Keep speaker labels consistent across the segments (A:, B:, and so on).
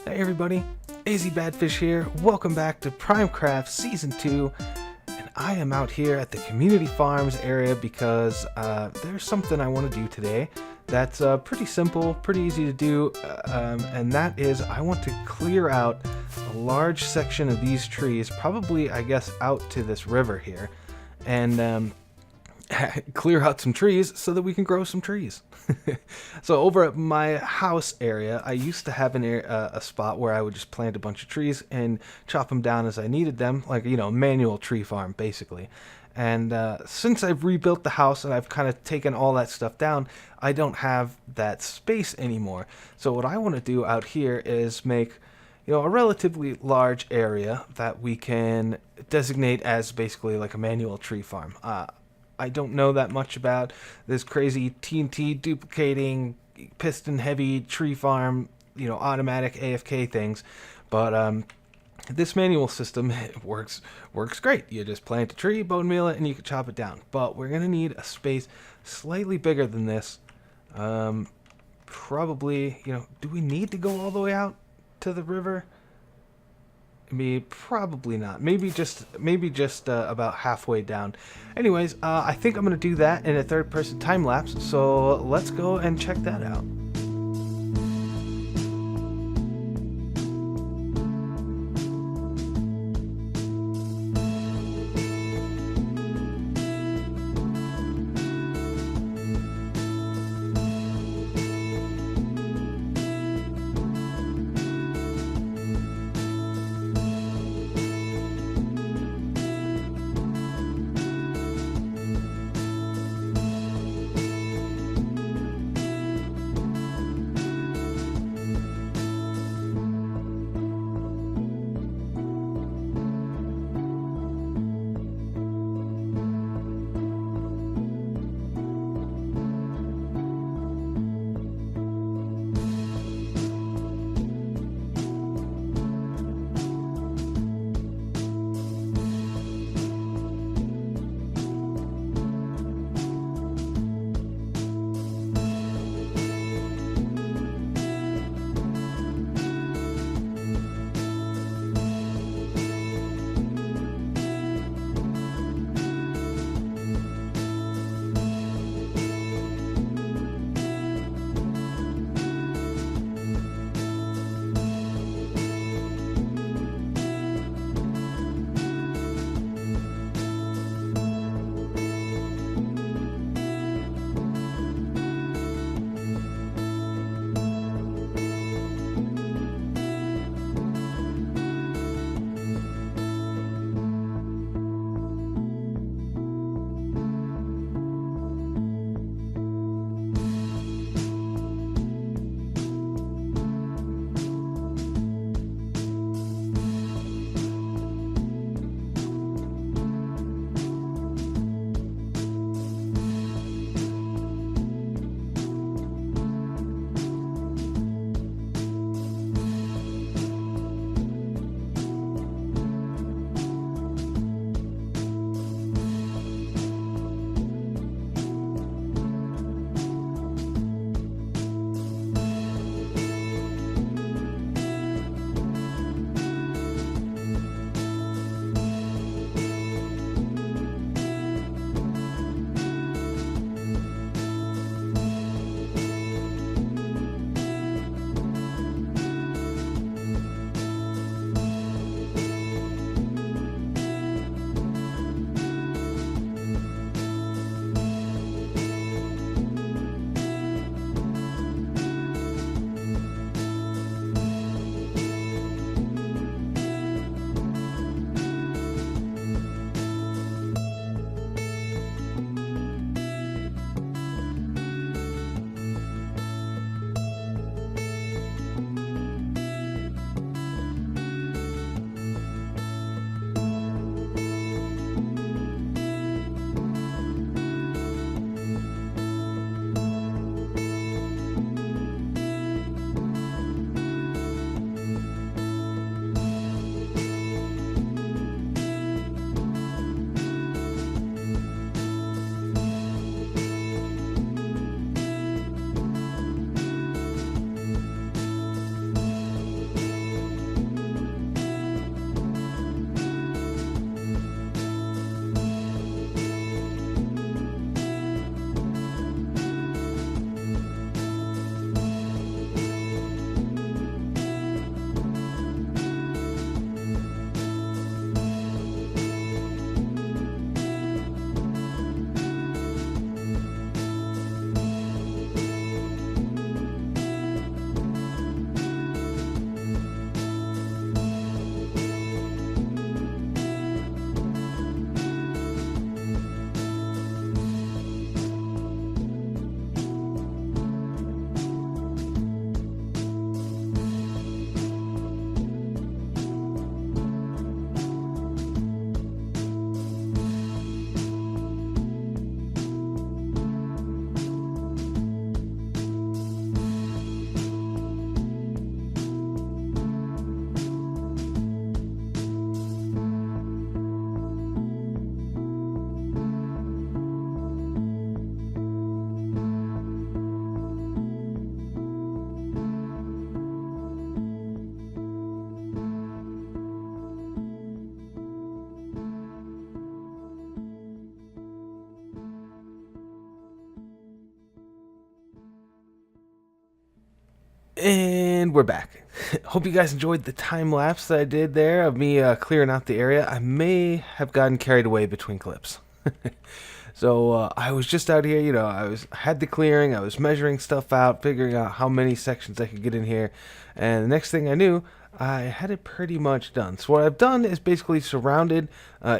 A: Hey everybody, AZ Badfish here. Welcome back to PrimeCraft Season 2. And I am out here at the Community Farms area because there's something I want to do today that's pretty simple, pretty easy to do, and that is I want to clear out a large section of these trees, probably I guess out to this river here, and clear out some trees so that we can grow some trees. So over at my house area, I used to have a spot where I would just plant a bunch of trees and chop them down as I needed them, like, you know, manual tree farm, basically. And since I've rebuilt the house and I've kind of taken all that stuff down, I don't have that space anymore. So what I want to do out here is make, you know, a relatively large area that we can designate as basically like a manual tree farm. I don't know that much about this crazy TNT duplicating piston heavy tree farm, you know, automatic AFK things, but this manual system works great. You just plant a tree, bone meal it, and you can chop it down. But we're gonna need a space slightly bigger than this. Probably, you know, do we need to go all the way out to the river? Probably not. Maybe just about halfway down. Anyways, I think I'm gonna do that in a third-person time lapse. So let's go and check that out. And we're back. Hope you guys enjoyed the time lapse that I did there of me clearing out the area. I may have gotten carried away between clips. So I was just out here, I had the clearing, I was measuring stuff out, figuring out how many sections I could get in here, and the next thing I knew, I had it pretty much done. So what I've done is basically surrounded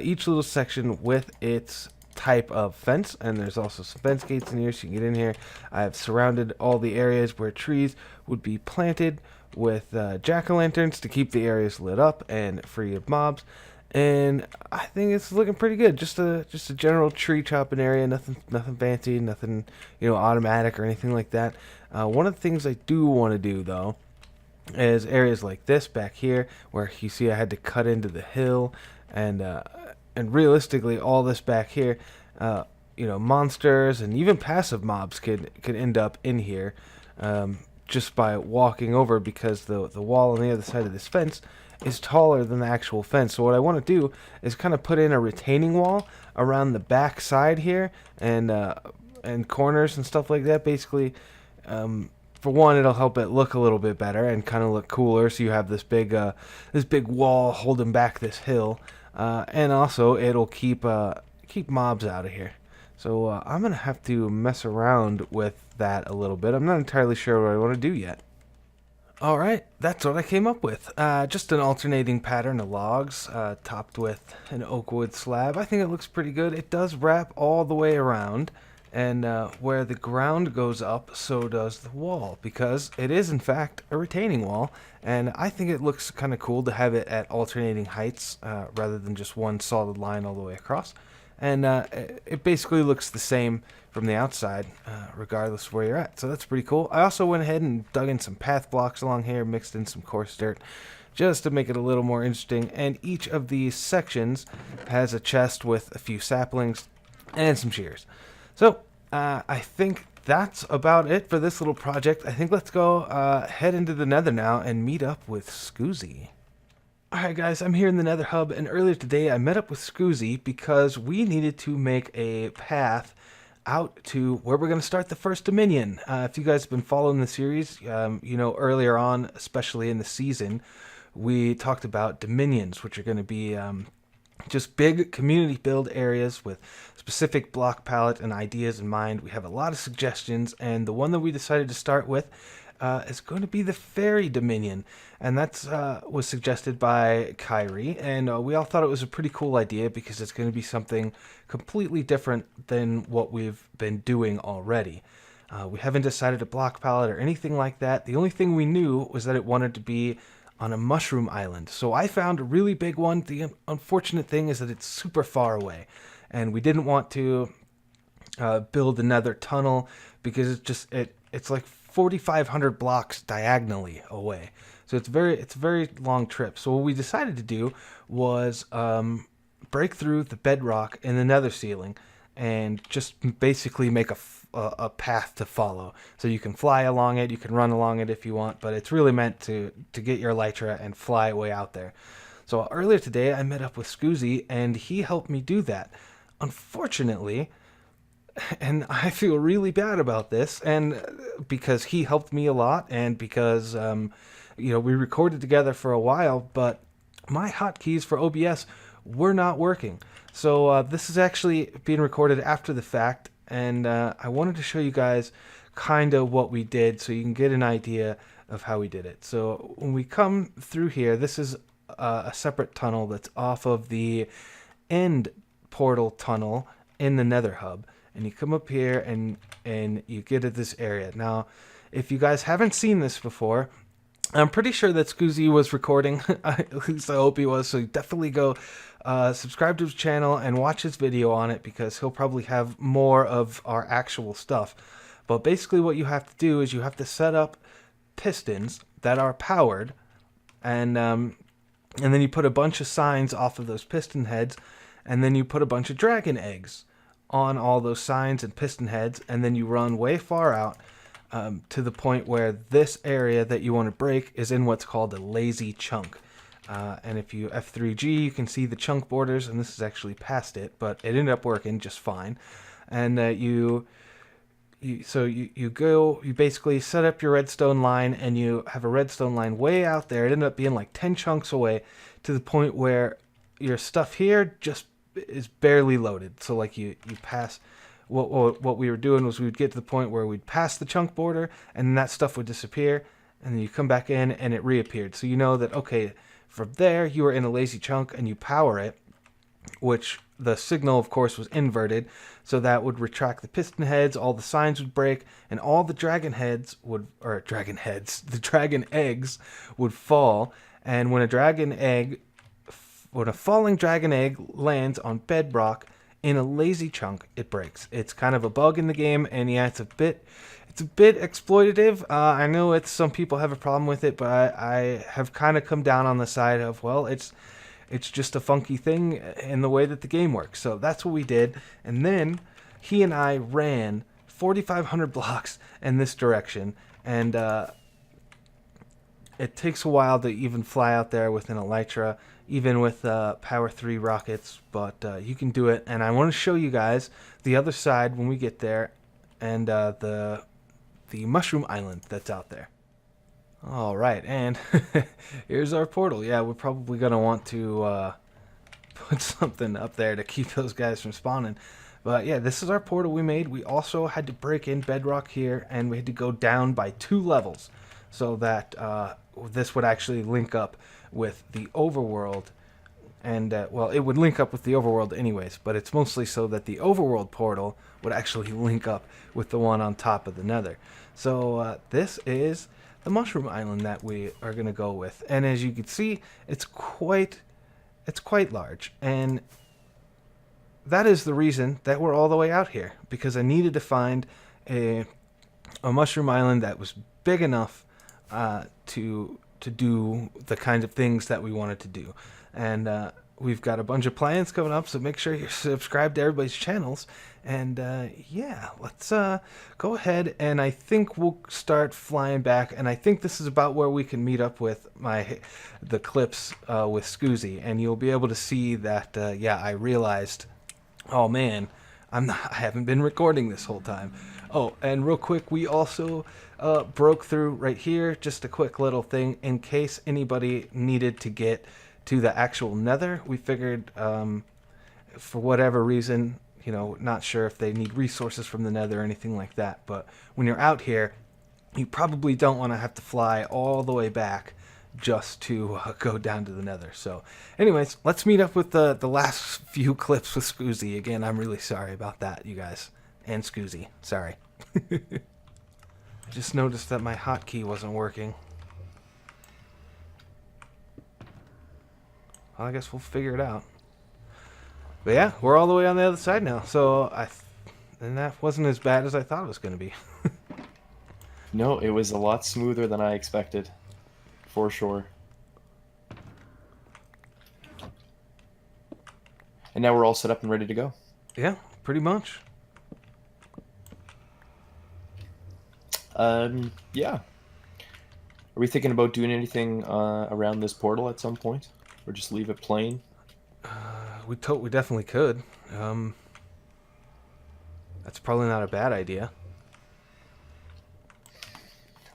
A: each little section with its type of fence, and there's also some fence gates in here so you can get in here. I've surrounded all the areas where trees would be planted with jack-o'-lanterns to keep the areas lit up and free of mobs, and I think it's looking pretty good. Just a general tree chopping area, nothing fancy, nothing automatic or anything like that. One of the things I do want to do though is areas like this back here, where you see I had to cut into the hill, and realistically, all this back here, monsters and even passive mobs could end up in here, just by walking over, because the wall on the other side of this fence is taller than the actual fence. So what I want to do is kind of put in a retaining wall around the back side here, and corners and stuff like that. Basically, for one, it'll help it look a little bit better and kind of look cooler. So you have this big wall holding back this hill, and also it'll keep mobs out of here. So I'm gonna have to mess around with that a little bit. I'm not entirely sure what I want to do yet. Alright, that's what I came up with. Just an alternating pattern of logs, topped with an oak wood slab. I think it looks pretty good. It does wrap all the way around, and where the ground goes up, so does the wall, because it is in fact a retaining wall, and I think it looks kind of cool to have it at alternating heights, rather than just one solid line all the way across. And it basically looks the same from the outside, regardless of where you're at. So that's pretty cool. I also went ahead and dug in some path blocks along here, mixed in some coarse dirt, just to make it a little more interesting. And each of these sections has a chest with a few saplings and some shears. So I think that's about it for this little project. I think let's go head into the Nether now and meet up with Skoozi. Alright guys, I'm here in the Nether Hub, and earlier today I met up with Skoozi because we needed to make a path out to where we're going to start the first Dominion. If you guys have been following the series, earlier on, especially in the season, we talked about Dominions, which are going to be just big community build areas with specific block palette and ideas in mind. We have a lot of suggestions, and the one that we decided to start with is going to be the Fairy Dominion, and that's was suggested by Kairi, and we all thought it was a pretty cool idea because it's going to be something completely different than what we've been doing already. We haven't decided a block palette or anything like that. The only thing we knew was that it wanted to be on a mushroom island. So I found a really big one. The unfortunate thing is that it's super far away, and we didn't want to build another tunnel because it's like 4,500 blocks diagonally away. So it's a very long trip. So what we decided to do was break through the bedrock in the nether ceiling and just basically make a path to follow. So you can fly along it, you can run along it if you want, but it's really meant to get your elytra and fly way out there. So earlier today I met up with Skoozi, and he helped me do that. Unfortunately, and I feel really bad about this, and because he helped me a lot, and because we recorded together for a while, but my hotkeys for OBS were not working. So this is actually being recorded after the fact, and I wanted to show you guys kind of what we did so you can get an idea of how we did it. So when we come through here, this is a separate tunnel that's off of the end portal tunnel in the Nether Hub. And you come up here and you get at this area. Now, if you guys haven't seen this before, I'm pretty sure that Skoozi was recording. At least I hope he was. So definitely go subscribe to his channel and watch his video on it, because he'll probably have more of our actual stuff. But basically what you have to do is you have to set up pistons that are powered, and then you put a bunch of signs off of those piston heads, and then you put a bunch of dragon eggs on all those signs and piston heads, and then you run way far out to the point where this area that you want to break is in what's called a lazy chunk. And if you F3G, you can see the chunk borders, and this is actually past it, but it ended up working just fine. And you you basically set up your redstone line, and you have a redstone line way out there. It ended up being like 10 chunks away, to the point where your stuff here just is barely loaded. So like you pass, what we were doing was we would get to the point where we'd pass the chunk border, and then that stuff would disappear, and then you come back in and it reappeared. So you know that, okay, from there you were in a lazy chunk, and you power it, which the signal, of course, was inverted, so that would retract the piston heads, all the signs would break, and all the dragon heads would, or dragon heads, the dragon eggs would fall. And when a falling dragon egg lands on bedrock in a lazy chunk, it breaks. It's kind of a bug in the game, and yeah, it's a bit exploitative. I know some people have a problem with it, but I have kind of come down on the side of, well, it's just a funky thing in the way that the game works. So that's what we did. And then he and I ran 4,500 blocks in this direction. And it takes a while to even fly out there with an elytra, even with Power 3 rockets. But you can do it. And I want to show you guys the other side when we get there, and the mushroom island that's out there. All right, and here's our portal. Yeah, we're probably going to want to put something up there to keep those guys from spawning. But yeah, this is our portal we made. We also had to break in bedrock here, and we had to go down by 2 levels so that this would actually link up with the overworld. And, well, it would link up with the overworld anyways, but it's mostly so that the overworld portal would actually link up with the one on top of the nether. So this is the mushroom island that we are going to go with. And as you can see, it's quite large. And that is the reason that we're all the way out here, because I needed to find a mushroom island that was big enough to do the kind of things that we wanted to do. And we've got a bunch of plans coming up, so make sure you're subscribed to everybody's channels. And yeah, let's go ahead, and I think we'll start flying back. And I think this is about where we can meet up with the clips with Skoozi, and you'll be able to see that. Yeah, I realized, oh man, I haven't been recording this whole time. Oh, and real quick, we also broke through right here. Just a quick little thing in case anybody needed to get to the actual nether. We figured, for whatever reason, not sure if they need resources from the nether or anything like that, but when you're out here, you probably don't want to have to fly all the way back just to go down to the nether. So anyways, let's meet up with the last few clips with Skoozi. Again, I'm really sorry about that, you guys. And Skoozi, sorry. I just noticed that my hotkey wasn't working. Well, I guess we'll figure it out. But yeah, we're all the way on the other side now. So and that wasn't as bad as I thought it was going to be.
B: No, it was a lot smoother than I expected, for sure. And now we're all set up and ready to go.
A: Yeah, pretty much.
B: Yeah. Are we thinking about doing anything around this portal at some point? Or just leave it plain?
A: We definitely could. That's probably not a bad idea.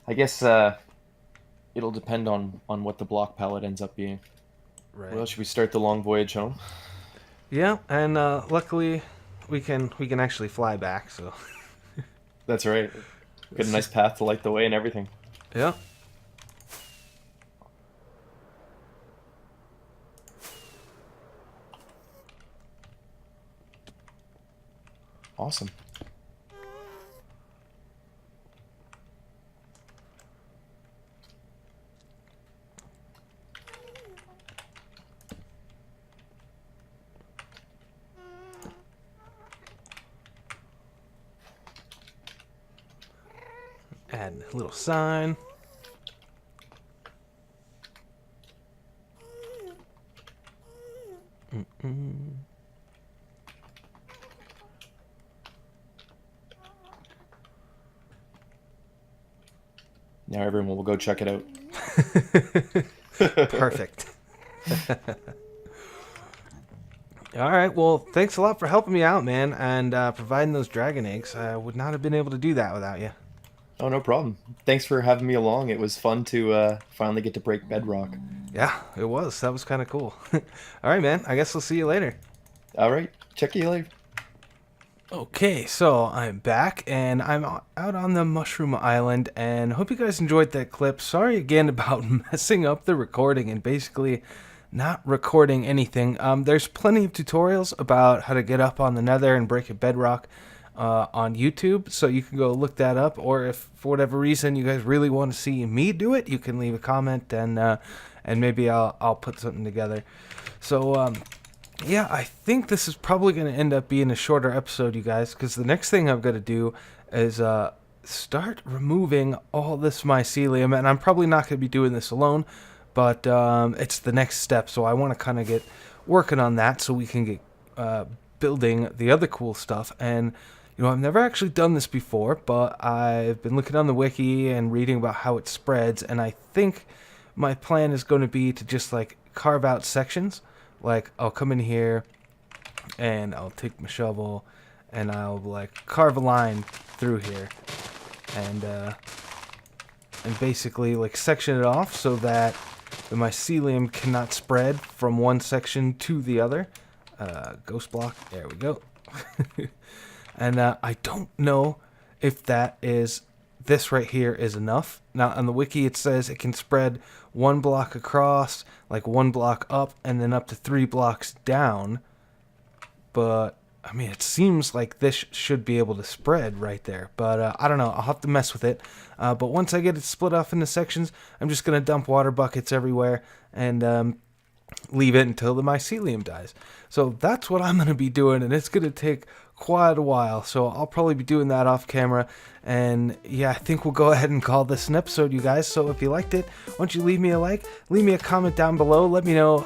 B: I guess it'll depend on what the block palette ends up being.
A: Right.
B: Well, should we start the long voyage home?
A: Yeah, and luckily we can actually fly back, so.
B: That's right. Got a nice path to light the way and everything.
A: Yeah.
B: Awesome.
A: Add a little sign.
B: Now everyone will go check it out.
A: Perfect. All right, well, thanks a lot for helping me out, man, and providing those dragon eggs. I would not have been able to do that without you.
B: Oh, no problem. Thanks for having me along. It was fun to finally get to break bedrock.
A: Yeah, it was. That was kind of cool. All right, man. I guess I'll see you later.
B: All right, check you later.
A: Okay, so I'm back and I'm out on the Mushroom Island, and hope you guys enjoyed that clip. Sorry again about messing up the recording and basically not recording anything. There's plenty of tutorials about how to get up on the Nether and break a bedrock on YouTube, so you can go look that up. Or if for whatever reason you guys really want to see me do it, you can leave a comment and maybe I'll put something together. So yeah, I think this is probably going to end up being a shorter episode, you guys, because the next thing I'm going to do is start removing all this mycelium, and I'm probably not going to be doing this alone, but it's the next step, so I want to kind of get working on that so we can get building the other cool stuff. And you know, I've never actually done this before, but I've been looking on the wiki and reading about how it spreads, and I think my plan is going to be to just like carve out sections. Like, I'll come in here and I'll take my shovel and I'll like carve a line through here and basically like section it off so that the mycelium cannot spread from one section to the other. Ghost block, there we go. And I don't know if this right here is enough. Now on the wiki it says it can spread 1 block across, like 1 block up, and then up to 3 blocks down. But I mean, it seems like this should be able to spread right there. But I don't know, I'll have to mess with it. But once I get it split off into sections, I'm just going to dump water buckets everywhere and leave it until the mycelium dies. So that's what I'm going to be doing, and it's going to take quite a while, so I'll probably be doing that off camera. And yeah, I think we'll go ahead and call this an episode, you guys. So if you liked it, why don't you leave me a like, leave me a comment down below, let me know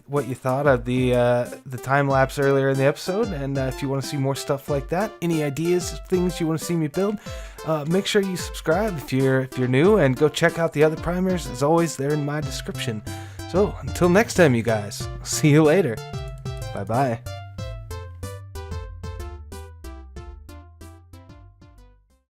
A: what you thought of the time lapse earlier in the episode, and if you want to see more stuff like that, any ideas, things you want to see me build, make sure you subscribe if you're new, and go check out the other primers. As always, they're in my description. So until next time, you guys, see you later. Bye bye.